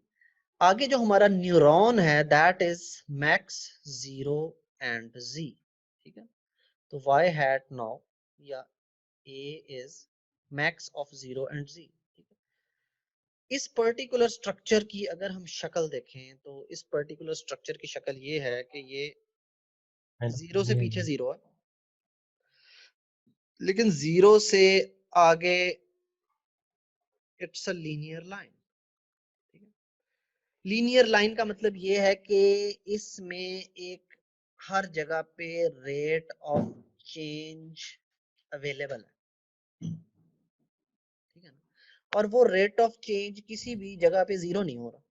आगे जो हमारा न्यूरॉन है that is max 0 and z। ठीक है, तो y हैट नाउ या a is max of 0 and z। ठीक है, इस पर्टिकुलर स्ट्रक्चर की अगर हम शक्ल देखें तो इस पर्टिकुलर स्ट्रक्चर की शक्ल ये है कि ये 0 से पीछे 0 है, लेकिन 0 से आगे इट्स अ लीनियर लाइन। ठीक है, लीनियर लाइन का मतलब ये है कि इसमें एक हर जगह पे रेट ऑफ चेंज अवेलेबल है। ठीक है ना, और वो रेट ऑफ चेंज किसी भी जगह पे 0 नहीं हो रहा।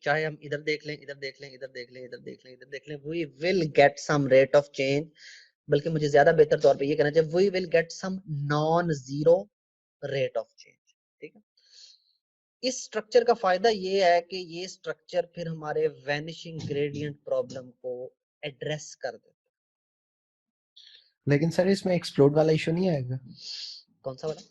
चाहे हम इधर देख लें, इधर देख लें, इधर देख लें, इधर देख लें, इधर देख लें, we will get some rate of change. बल्कि मुझे ज्यादा बेहतर तौर पे ये कहना चाहिए we will get some non zero rate of change. ठीक है, इस स्ट्रक्चर का फायदा ये है कि ये स्ट्रक्चर फिर हमारे वैनिशिंग ग्रेडियंट प्रॉब्लम को एड्रेस कर देता है। लेकिन सर इसमें एक्सप्लोड वाला इशू नहीं आएगा? कौन सा वाला?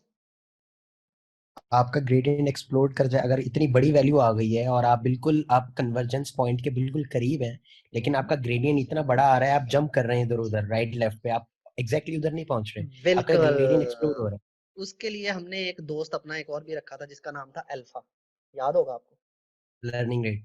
आपका ग्रेडियंट एक्सप्लोड कर जाए, अगर इतनी बड़ी वैल्यू आ गई है और आप कन्वर्जेंस पॉइंट के बिल्कुल करीब हैं, लेकिन आपका ग्रेडियंट इतना बड़ा आ रहा है, आप जंप कर रहे हैं इधर उधर राइट लेफ्ट पे, आप एग्जैक्टली उधर नहीं पहुंच रहे, आपका बिल्कुल, ग्रेडियंट एक्सप्लोड हो रहा है। उसके लिए हमने एक दोस्त अपना एक और भी रखा था जिसका नाम था अल्फा, याद होगा आपको? Learning rate.